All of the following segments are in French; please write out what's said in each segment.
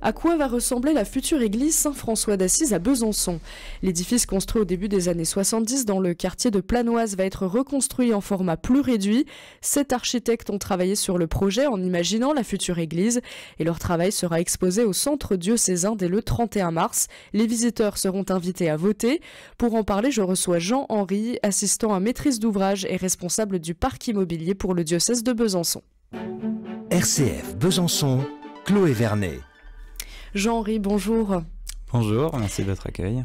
À quoi va ressembler la future église Saint-François d'Assise à Besançon? L'édifice construit au début des années 70 dans le quartier de Planoise va être reconstruit en format plus réduit. 7 architectes ont travaillé sur le projet en imaginant la future église et leur travail sera exposé au centre diocésain dès le 31 mars. Les visiteurs seront invités à voter. Pour en parler, je reçois Jean-Henri, assistant à maîtrise d'ouvrage et responsable du parc immobilier pour le diocèse de Besançon. RCF Besançon, Chloé Vernet. Jean-Henri, bonjour. Bonjour, merci de votre accueil.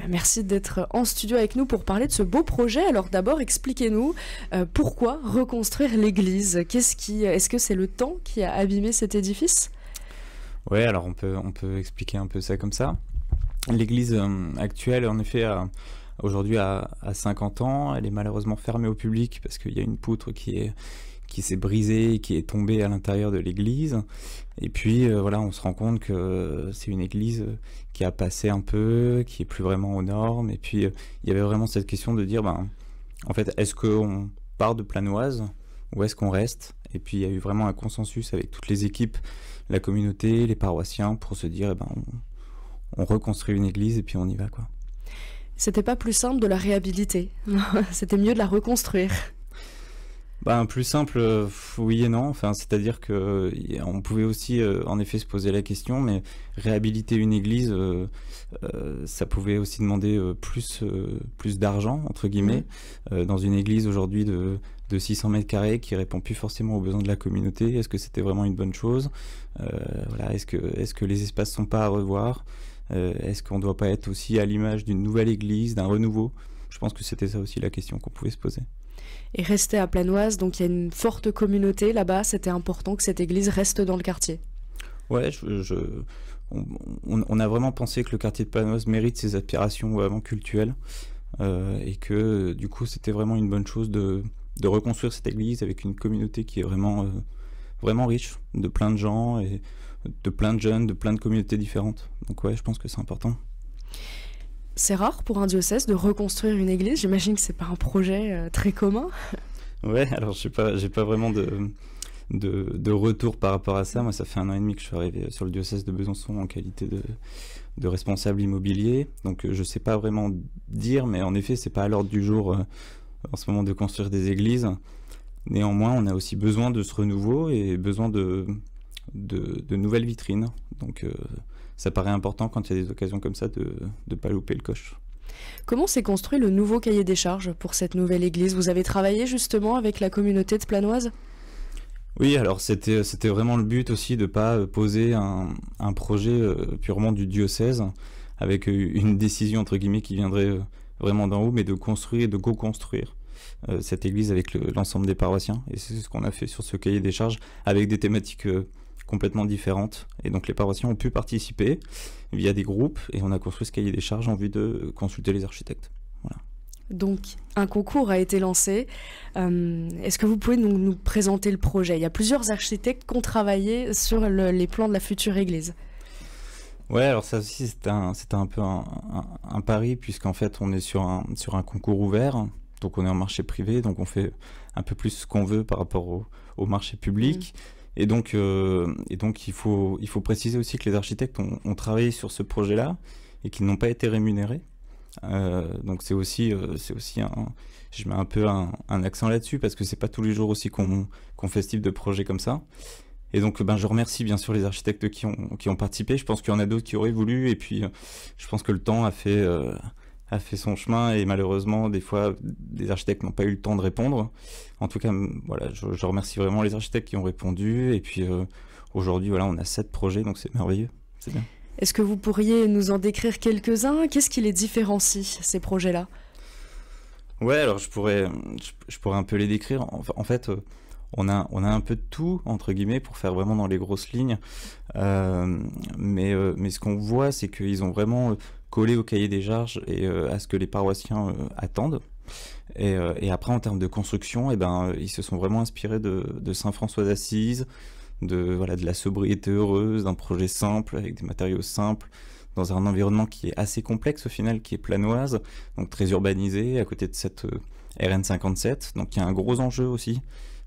Merci d'être en studio avec nous pour parler de ce beau projet. Alors d'abord, expliquez-nous pourquoi reconstruire l'église. Est-ce que c'est le temps qui a abîmé cet édifice? Oui, alors on peut expliquer un peu ça comme ça. L'église actuelle, en effet, aujourd'hui a 50 ans. Elle est malheureusement fermée au public parce qu'il y a une poutre qui s'est brisée, qui est tombée à l'intérieur de l'église. Et puis voilà, on se rend compte que c'est une église qui a passé un peu, qui est plus vraiment aux normes. Et puis il y avait vraiment cette question de dire, en fait, est-ce qu'on part de Planoise ou est-ce qu'on reste? Et puis il y a eu vraiment un consensus avec toutes les équipes, la communauté, les paroissiens, pour se dire, on reconstruit une église et puis on y va, quoi. C'était pas plus simple de la réhabiliter, c'était mieux de la reconstruire. Plus simple, oui et non. Enfin, c'est-à-dire que on pouvait aussi, en effet, se poser la question, mais réhabiliter une église, ça pouvait aussi demander plus d'argent, entre guillemets. Dans une église aujourd'hui de 600 mètres carrés qui répond plus forcément aux besoins de la communauté, est-ce que c'était vraiment une bonne chose? Voilà, est-ce que les espaces sont pas à revoir? Est-ce qu'on ne doit pas être aussi à l'image d'une nouvelle église, d'un renouveau? Je pense que c'était ça aussi la question qu'on pouvait se poser. Et rester à Planoise, donc il y a une forte communauté là-bas, c'était important que cette église reste dans le quartier. Ouais, on a vraiment pensé que le quartier de Planoise mérite ses aspirations vraiment cultuelles et que du coup c'était vraiment une bonne chose de reconstruire cette église avec une communauté qui est vraiment, vraiment riche, de plein de gens et de plein de jeunes, de plein de communautés différentes. Donc ouais, je pense que c'est important. C'est rare pour un diocèse de reconstruire une église. J'imagine que c'est pas un projet très commun. Ouais, alors j'ai pas vraiment de retour par rapport à ça. Moi, ça fait 1 an et demi que je suis arrivé sur le diocèse de Besançon en qualité de responsable immobilier. Donc je sais pas vraiment dire, mais en effet, c'est pas à l'ordre du jour en ce moment de construire des églises. Néanmoins, on a aussi besoin de ce renouveau et besoin de nouvelles vitrines. Donc ça paraît important quand il y a des occasions comme ça de ne pas louper le coche. Comment s'est construit le nouveau cahier des charges pour cette nouvelle église? Vous avez travaillé justement avec la communauté de Planoise? Oui, alors c'était vraiment le but aussi de ne pas poser un projet purement du diocèse avec une décision entre guillemets qui viendrait vraiment d'en haut, mais de construire et de co-construire cette église avec l'ensemble des paroissiens. Et c'est ce qu'on a fait sur ce cahier des charges avec des thématiques complètement différentes. Et donc les paroissiens ont pu participer via des groupes et on a construit ce cahier des charges en vue de consulter les architectes. Voilà. Donc un concours a été lancé. Est-ce que vous pouvez nous présenter le projet? Il y a plusieurs architectes qui ont travaillé sur les plans de la future église. Ouais, alors ça aussi c'était un peu un pari puisqu'en fait on est sur un concours ouvert. Donc on est en marché privé, donc on fait un peu plus ce qu'on veut par rapport au marché public. Et donc il faut préciser aussi que les architectes ont travaillé sur ce projet-là et qu'ils n'ont pas été rémunérés. Donc c'est aussi je mets un peu un accent là-dessus parce que c'est pas tous les jours aussi qu'on fait ce type de projet comme ça. Et donc je remercie bien sûr les architectes qui ont participé. Je pense qu'il y en a d'autres qui auraient voulu et puis je pense que le temps a fait son chemin et malheureusement des fois des architectes n'ont pas eu le temps de répondre. En tout cas voilà, je remercie vraiment les architectes qui ont répondu et puis aujourd'hui voilà, on a 7 projets donc c'est merveilleux, c'est bien. Est-ce que vous pourriez nous en décrire quelques-uns? Qu'est-ce qui les différencie, ces projets-là? Ouais, alors je pourrais un peu les décrire. En fait on a un peu de tout entre guillemets pour faire vraiment dans les grosses lignes mais ce qu'on voit c'est qu'ils ont vraiment collé au cahier des charges et à ce que les paroissiens attendent et après en termes de construction ils se sont vraiment inspirés de Saint-François d'Assise, de la sobriété heureuse, d'un projet simple avec des matériaux simples dans un environnement qui est assez complexe au final, qui est Planoise, donc très urbanisé à côté de cette RN57, donc il y a un gros enjeu aussi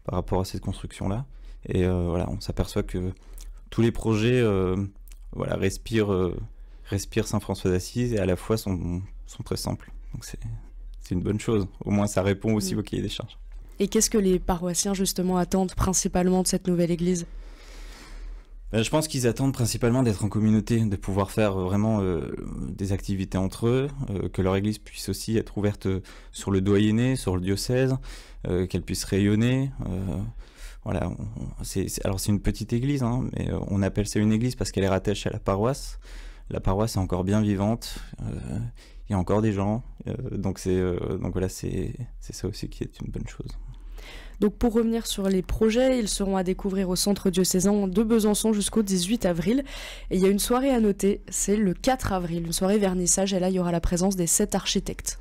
par rapport à cette construction là et on s'aperçoit que tous les projets voilà, respirent Saint-François d'Assise et à la fois sont très simples. Donc c'est une bonne chose. Au moins ça répond aussi au cahier des charges. Et qu'est-ce que les paroissiens justement attendent principalement de cette nouvelle église ? Je pense qu'ils attendent principalement d'être en communauté, de pouvoir faire vraiment des activités entre eux, que leur église puisse aussi être ouverte sur le doyenné, sur le diocèse, qu'elle puisse rayonner. Voilà, alors c'est une petite église, hein, mais on appelle ça une église parce qu'elle est rattachée à la paroisse. La paroisse est encore bien vivante, il y a encore des gens, donc voilà, c'est ça aussi qui est une bonne chose. Donc pour revenir sur les projets, ils seront à découvrir au centre diocésain de Besançon jusqu'au 18 avril. Et il y a une soirée à noter, c'est le 4 avril, une soirée vernissage, et là il y aura la présence des 7 architectes.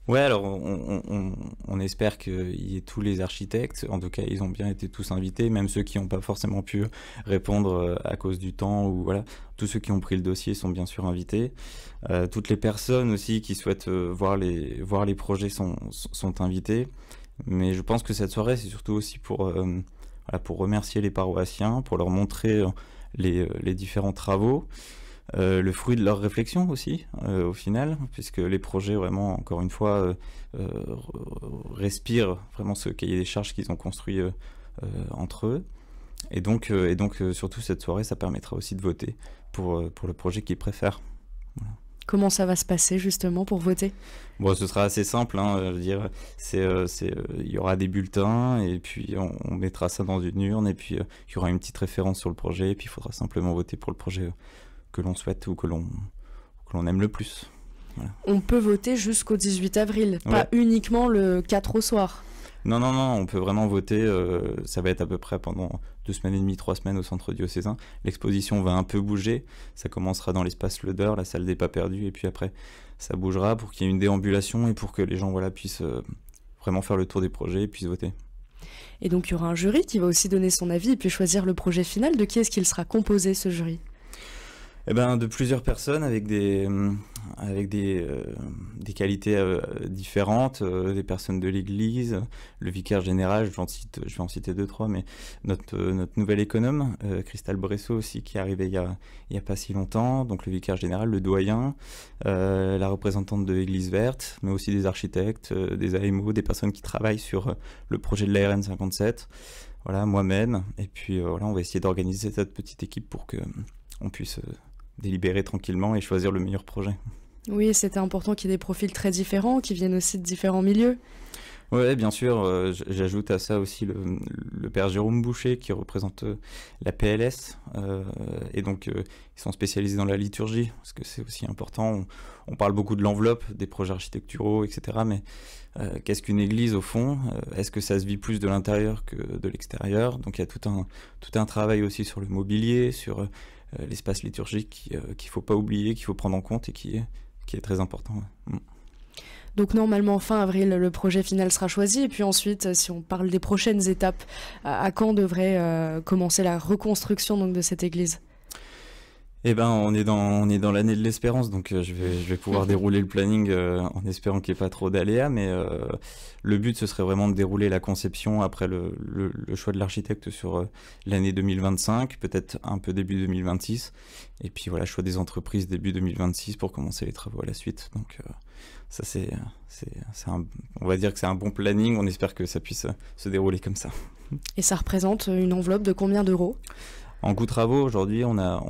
Ouais, alors on espère qu'il y ait tous les architectes, en tout cas ils ont bien été tous invités, même ceux qui n'ont pas forcément pu répondre à cause du temps, ou voilà, tous ceux qui ont pris le dossier sont bien sûr invités. Toutes les personnes aussi qui souhaitent voir les projets sont invitées. Mais je pense que cette soirée, c'est surtout aussi pour remercier les paroissiens, pour leur montrer les différents travaux, le fruit de leurs réflexions aussi, au final, puisque les projets, vraiment, encore une fois, respirent vraiment ce cahier des charges qu'ils ont construit entre eux. Et donc surtout, cette soirée, ça permettra aussi de voter pour le projet qu'ils préfèrent. Voilà. Comment ça va se passer justement pour voter ? Bon, ce sera assez simple, hein, je veux dire, il y aura des bulletins et puis on mettra ça dans une urne et puis il y aura une petite référence sur le projet et puis il faudra simplement voter pour le projet que l'on souhaite ou que l'on aime le plus. Voilà. On peut voter jusqu'au 18 avril, pas uniquement le 4 au soir. Non, on peut vraiment voter, ça va être à peu près pendant 2 semaines et demie, 3 semaines au centre diocésain. L'exposition va un peu bouger, ça commencera dans l'espace Löder, la salle des pas perdus, et puis après ça bougera pour qu'il y ait une déambulation et pour que les gens puissent vraiment faire le tour des projets et puissent voter. Et donc il y aura un jury qui va aussi donner son avis et puis choisir le projet final. De qui est-ce qu'il sera composé, ce jury ? De plusieurs personnes avec des qualités différentes, des personnes de l'Église, le vicaire général, je vais en citer 2-3, mais notre nouvelle économe, Christelle Bressot aussi, qui est arrivée il y a pas si longtemps, donc le vicaire général, le doyen, la représentante de l'Église verte, mais aussi des architectes, des AMO, des personnes qui travaillent sur le projet de la RN 57, voilà, moi-même, et puis voilà, on va essayer d'organiser cette petite équipe pour que on puisse délibérer tranquillement et choisir le meilleur projet. Oui, c'était important qu'il y ait des profils très différents, qui viennent aussi de différents milieux. Oui, bien sûr. J'ajoute à ça aussi le père Jérôme Boucher qui représente la PLS. Et donc, ils sont spécialisés dans la liturgie, parce que c'est aussi important. On parle beaucoup de l'enveloppe, des projets architecturaux, etc. Mais qu'est-ce qu'une église au fond ? Est-ce que ça se vit plus de l'intérieur que de l'extérieur ? Donc, il y a tout un travail aussi sur le mobilier, sur l'espace liturgique qu'il ne faut pas oublier, qu'il faut prendre en compte et qui est très important. Ouais. Donc normalement fin avril le projet final sera choisi et puis ensuite si on parle des prochaines étapes, à quand devrait commencer la reconstruction donc, de cette église ? On est dans l'année de l'espérance, donc je vais pouvoir dérouler le planning en espérant qu'il n'y ait pas trop d'aléas, mais le but ce serait vraiment de dérouler la conception après le choix de l'architecte sur l'année 2025, peut-être un peu début 2026, et puis voilà, choix des entreprises début 2026 pour commencer les travaux à la suite. Donc ça on va dire que c'est un bon planning, on espère que ça puisse se dérouler comme ça. Et ça représente une enveloppe de combien d'euros ? En coût travaux, aujourd'hui, on a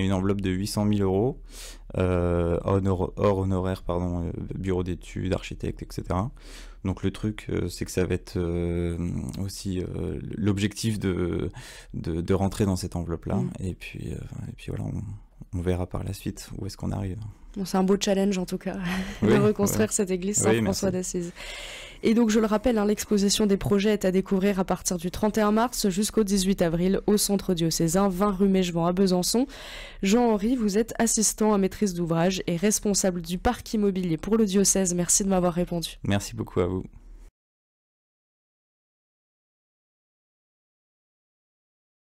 une enveloppe de 800 000 €, hors honoraires, bureau d'études, architecte, etc. Donc le truc, c'est que ça va être aussi l'objectif de rentrer dans cette enveloppe-là. Et puis voilà, on verra par la suite où est-ce qu'on arrive. Bon, c'est un beau challenge en tout cas, de reconstruire cette église Saint-François d'Assise. Et donc je le rappelle, l'exposition des projets est à découvrir à partir du 31 mars jusqu'au 18 avril au centre diocésain 20 rue Mégevant à Besançon. Jean-Henri, vous êtes assistant à maîtrise d'ouvrage et responsable du parc immobilier pour le diocèse. Merci de m'avoir répondu. Merci beaucoup à vous.